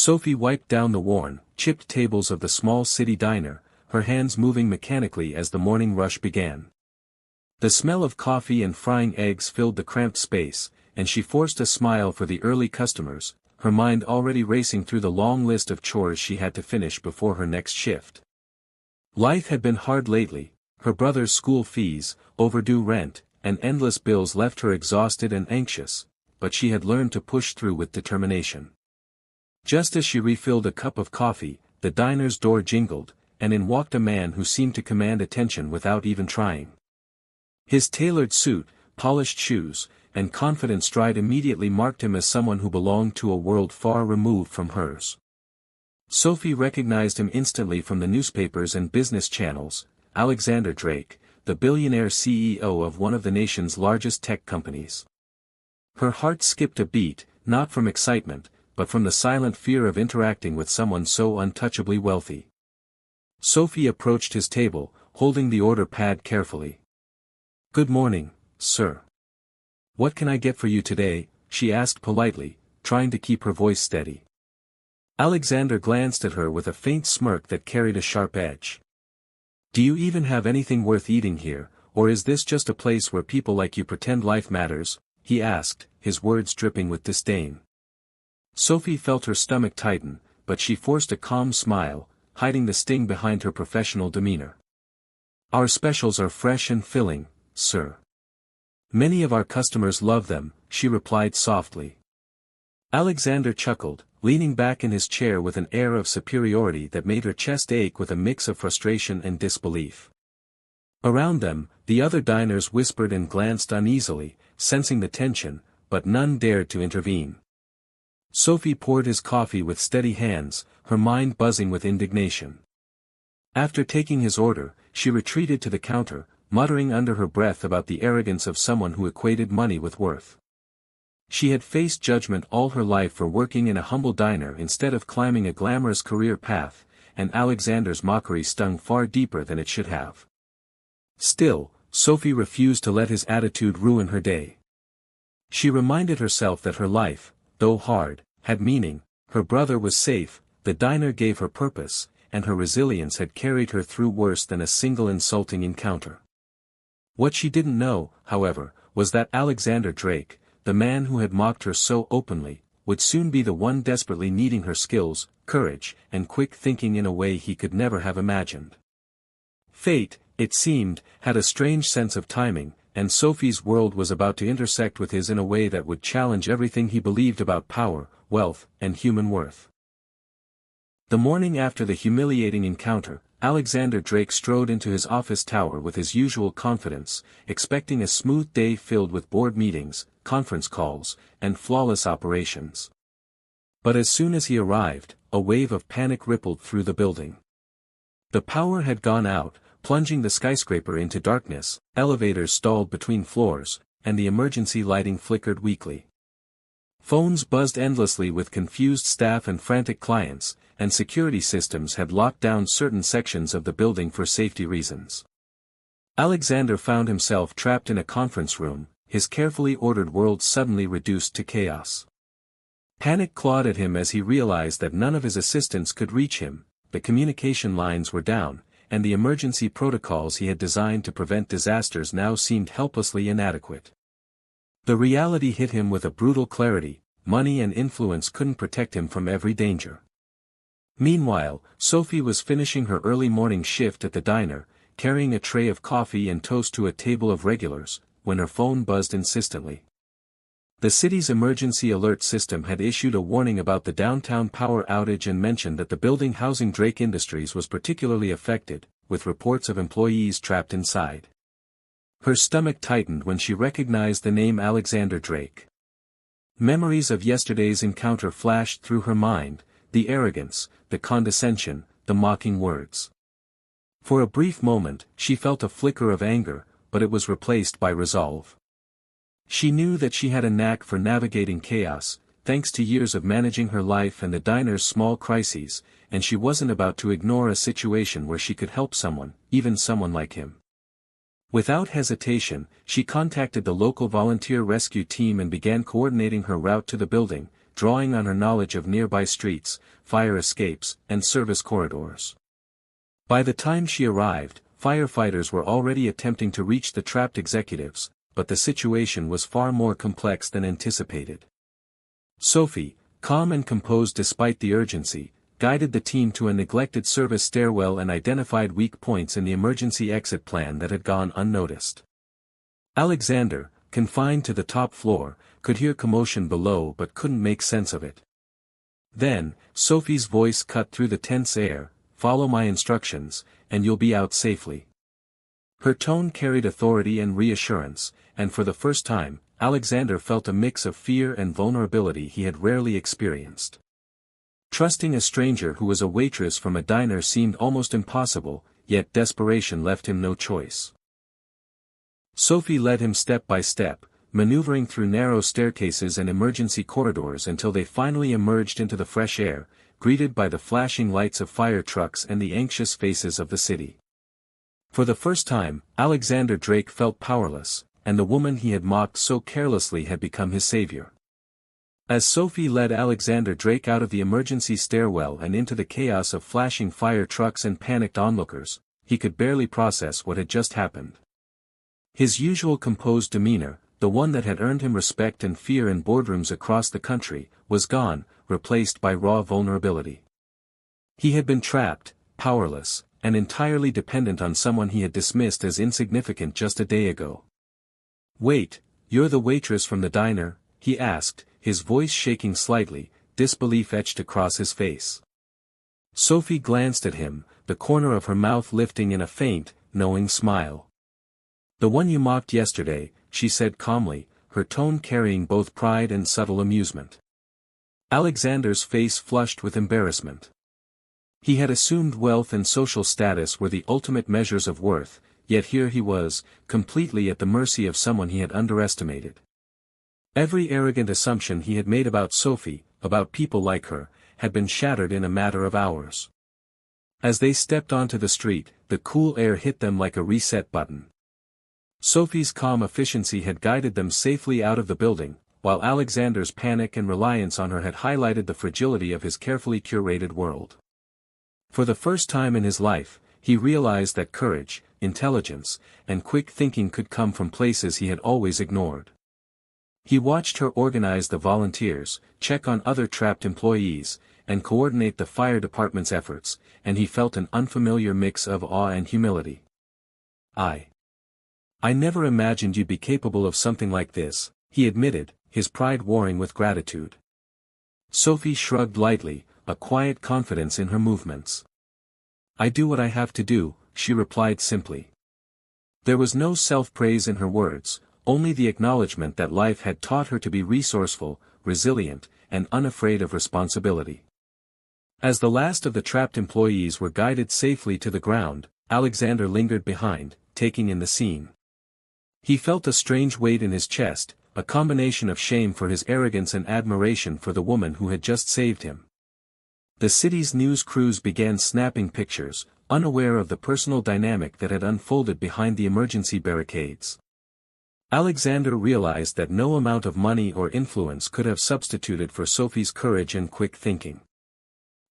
Sophie wiped down the worn, chipped tables of the small city diner, her hands moving mechanically as the morning rush began. The smell of coffee and frying eggs filled the cramped space, and she forced a smile for the early customers, her mind already racing through the long list of chores she had to finish before her next shift. Life had been hard lately, her brother's school fees, overdue rent, and endless bills left her exhausted and anxious, but she had learned to push through with determination. Just as she refilled a cup of coffee, the diner's door jingled, and in walked a man who seemed to command attention without even trying. His tailored suit, polished shoes, and confident stride immediately marked him as someone who belonged to a world far removed from hers. Sophie recognized him instantly from the newspapers and business channels: Alexander Drake, the billionaire CEO of one of the nation's largest tech companies. Her heart skipped a beat, not from excitement, but from the silent fear of interacting with someone so untouchably wealthy. Sophie approached his table, holding the order pad carefully. "Good morning, sir. What can I get for you today?" she asked politely, trying to keep her voice steady. Alexander glanced at her with a faint smirk that carried a sharp edge. "Do you even have anything worth eating here, or is this just a place where people like you pretend life matters?" he asked, his words dripping with disdain. Sophie felt her stomach tighten, but she forced a calm smile, hiding the sting behind her professional demeanor. "Our specials are fresh and filling, sir. Many of our customers love them," she replied softly. Alexander chuckled, leaning back in his chair with an air of superiority that made her chest ache with a mix of frustration and disbelief. Around them, the other diners whispered and glanced uneasily, sensing the tension, but none dared to intervene. Sophie poured his coffee with steady hands, her mind buzzing with indignation. After taking his order, she retreated to the counter, muttering under her breath about the arrogance of someone who equated money with worth. She had faced judgment all her life for working in a humble diner instead of climbing a glamorous career path, and Alexander's mockery stung far deeper than it should have. Still, Sophie refused to let his attitude ruin her day. She reminded herself that her life, though hard, had meaning, her brother was safe, the diner gave her purpose, and her resilience had carried her through worse than a single insulting encounter. What she didn't know, however, was that Alexander Drake, the man who had mocked her so openly, would soon be the one desperately needing her skills, courage, and quick thinking in a way he could never have imagined. Fate, it seemed, had a strange sense of timing, and Sophie's world was about to intersect with his in a way that would challenge everything he believed about power, wealth, and human worth. The morning after the humiliating encounter, Alexander Drake strode into his office tower with his usual confidence, expecting a smooth day filled with board meetings, conference calls, and flawless operations. But as soon as he arrived, a wave of panic rippled through the building. The power had gone out, plunging the skyscraper into darkness, elevators stalled between floors, and the emergency lighting flickered weakly. Phones buzzed endlessly with confused staff and frantic clients, and security systems had locked down certain sections of the building for safety reasons. Alexander found himself trapped in a conference room, his carefully ordered world suddenly reduced to chaos. Panic clawed at him as he realized that none of his assistants could reach him, the communication lines were down, and the emergency protocols he had designed to prevent disasters now seemed helplessly inadequate. The reality hit him with a brutal clarity: money and influence couldn't protect him from every danger. Meanwhile, Sophie was finishing her early morning shift at the diner, carrying a tray of coffee and toast to a table of regulars, when her phone buzzed insistently. The city's emergency alert system had issued a warning about the downtown power outage and mentioned that the building housing Drake Industries was particularly affected, with reports of employees trapped inside. Her stomach tightened when she recognized the name Alexander Drake. Memories of yesterday's encounter flashed through her mind, the arrogance, the condescension, the mocking words. For a brief moment, she felt a flicker of anger, but it was replaced by resolve. She knew that she had a knack for navigating chaos, thanks to years of managing her life and the diner's small crises, and she wasn't about to ignore a situation where she could help someone, even someone like him. Without hesitation, she contacted the local volunteer rescue team and began coordinating her route to the building, drawing on her knowledge of nearby streets, fire escapes, and service corridors. By the time she arrived, firefighters were already attempting to reach the trapped executives, but the situation was far more complex than anticipated. Sophie, calm and composed despite the urgency, guided the team to a neglected service stairwell and identified weak points in the emergency exit plan that had gone unnoticed. Alexander, confined to the top floor, could hear commotion below but couldn't make sense of it. Then, Sophie's voice cut through the tense air, "Follow my instructions, and you'll be out safely." Her tone carried authority and reassurance, and for the first time, Alexander felt a mix of fear and vulnerability he had rarely experienced. Trusting a stranger who was a waitress from a diner seemed almost impossible, yet desperation left him no choice. Sophie led him step by step, maneuvering through narrow staircases and emergency corridors until they finally emerged into the fresh air, greeted by the flashing lights of fire trucks and the anxious faces of the city. For the first time, Alexander Drake felt powerless, and the woman he had mocked so carelessly had become his savior. As Sophie led Alexander Drake out of the emergency stairwell and into the chaos of flashing fire trucks and panicked onlookers, he could barely process what had just happened. His usual composed demeanor, the one that had earned him respect and fear in boardrooms across the country, was gone, replaced by raw vulnerability. He had been trapped, powerless, and entirely dependent on someone he had dismissed as insignificant just a day ago. "Wait, you're the waitress from the diner?" he asked, his voice shaking slightly, disbelief etched across his face. Sophie glanced at him, the corner of her mouth lifting in a faint, knowing smile. "The one you mocked yesterday," she said calmly, her tone carrying both pride and subtle amusement. Alexander's face flushed with embarrassment. He had assumed wealth and social status were the ultimate measures of worth, yet here he was, completely at the mercy of someone he had underestimated. Every arrogant assumption he had made about Sophie, about people like her, had been shattered in a matter of hours. As they stepped onto the street, the cool air hit them like a reset button. Sophie's calm efficiency had guided them safely out of the building, while Alexander's panic and reliance on her had highlighted the fragility of his carefully curated world. For the first time in his life, he realized that courage, intelligence, and quick thinking could come from places he had always ignored. He watched her organize the volunteers, check on other trapped employees, and coordinate the fire department's efforts, and he felt an unfamiliar mix of awe and humility. I never imagined you'd be capable of something like this," he admitted, his pride warring with gratitude. Sophie shrugged lightly, a quiet confidence in her movements. "I do what I have to do," she replied simply. There was no self-praise in her words, only the acknowledgement that life had taught her to be resourceful, resilient, and unafraid of responsibility. As the last of the trapped employees were guided safely to the ground, Alexander lingered behind, taking in the scene. He felt a strange weight in his chest, a combination of shame for his arrogance and admiration for the woman who had just saved him. The city's news crews began snapping pictures, unaware of the personal dynamic that had unfolded behind the emergency barricades. Alexander realized that no amount of money or influence could have substituted for Sophie's courage and quick thinking.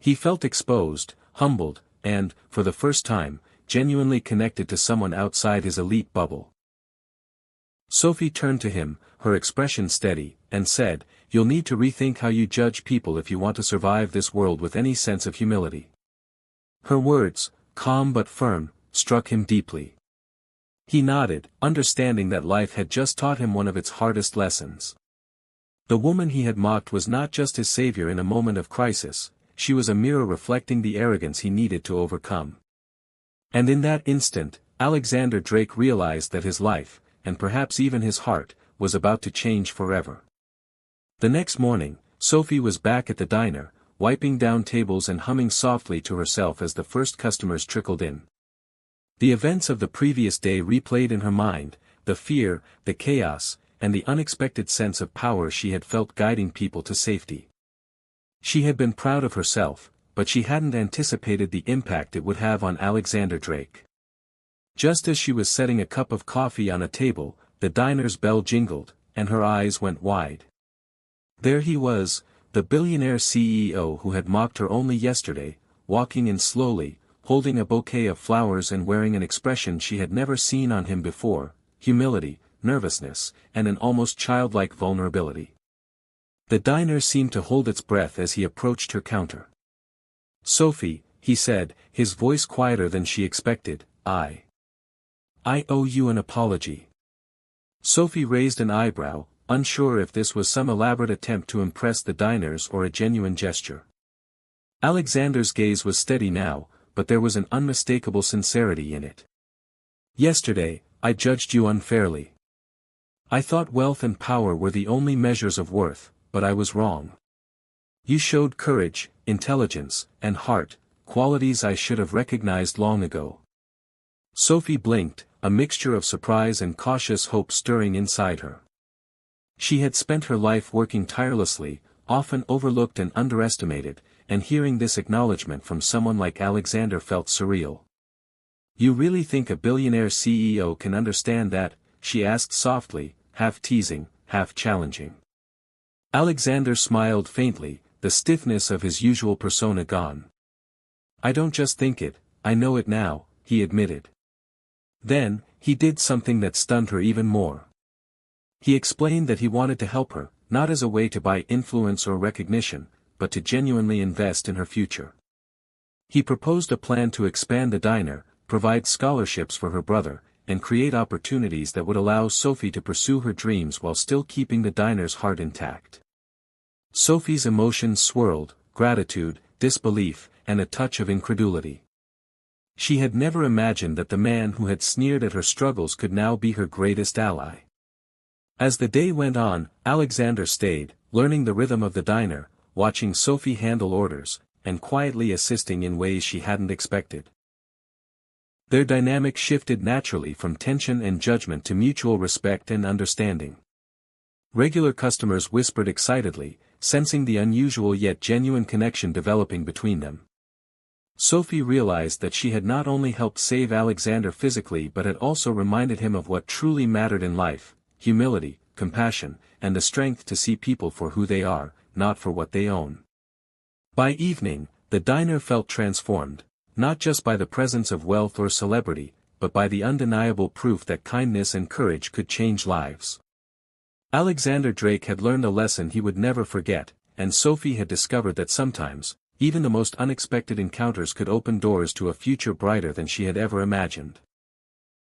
He felt exposed, humbled, and, for the first time, genuinely connected to someone outside his elite bubble. Sophie turned to him, her expression steady, and said, "You'll need to rethink how you judge people if you want to survive this world with any sense of humility." Her words, calm but firm, struck him deeply. He nodded, understanding that life had just taught him one of its hardest lessons. The woman he had mocked was not just his savior in a moment of crisis, she was a mirror reflecting the arrogance he needed to overcome. And in that instant, Alexander Drake realized that his life, and perhaps even his heart, was about to change forever. The next morning, Sophie was back at the diner, wiping down tables and humming softly to herself as the first customers trickled in. The events of the previous day replayed in her mind, the fear, the chaos, and the unexpected sense of power she had felt guiding people to safety. She had been proud of herself, but she hadn't anticipated the impact it would have on Alexander Drake. Just as she was setting a cup of coffee on a table, the diner's bell jingled, and her eyes went wide. There he was, the billionaire CEO who had mocked her only yesterday, walking in slowly, holding a bouquet of flowers and wearing an expression she had never seen on him before, humility, nervousness, and an almost childlike vulnerability. The diner seemed to hold its breath as he approached her counter. "Sophie," he said, his voice quieter than she expected, I owe you an apology." Sophie raised an eyebrow, unsure if this was some elaborate attempt to impress the diners or a genuine gesture. Alexander's gaze was steady now, but there was an unmistakable sincerity in it. "Yesterday, I judged you unfairly. I thought wealth and power were the only measures of worth, but I was wrong. You showed courage, intelligence, and heart, qualities I should have recognized long ago." Sophie blinked, a mixture of surprise and cautious hope stirring inside her. She had spent her life working tirelessly, often overlooked and underestimated, and hearing this acknowledgement from someone like Alexander felt surreal. "You really think a billionaire CEO can understand that?" she asked softly, half teasing, half challenging. Alexander smiled faintly, the stiffness of his usual persona gone. "I don't just think it, I know it now," he admitted. Then, he did something that stunned her even more. He explained that he wanted to help her, not as a way to buy influence or recognition, but to genuinely invest in her future. He proposed a plan to expand the diner, provide scholarships for her brother, and create opportunities that would allow Sophie to pursue her dreams while still keeping the diner's heart intact. Sophie's emotions swirled, gratitude, disbelief, and a touch of incredulity. She had never imagined that the man who had sneered at her struggles could now be her greatest ally. As the day went on, Alexander stayed, learning the rhythm of the diner, watching Sophie handle orders, and quietly assisting in ways she hadn't expected. Their dynamic shifted naturally from tension and judgment to mutual respect and understanding. Regular customers whispered excitedly, sensing the unusual yet genuine connection developing between them. Sophie realized that she had not only helped save Alexander physically but had also reminded him of what truly mattered in life: humility, compassion, and the strength to see people for who they are, not for what they own. By evening, the diner felt transformed, not just by the presence of wealth or celebrity, but by the undeniable proof that kindness and courage could change lives. Alexander Drake had learned a lesson he would never forget, and Sophie had discovered that sometimes, even the most unexpected encounters could open doors to a future brighter than she had ever imagined.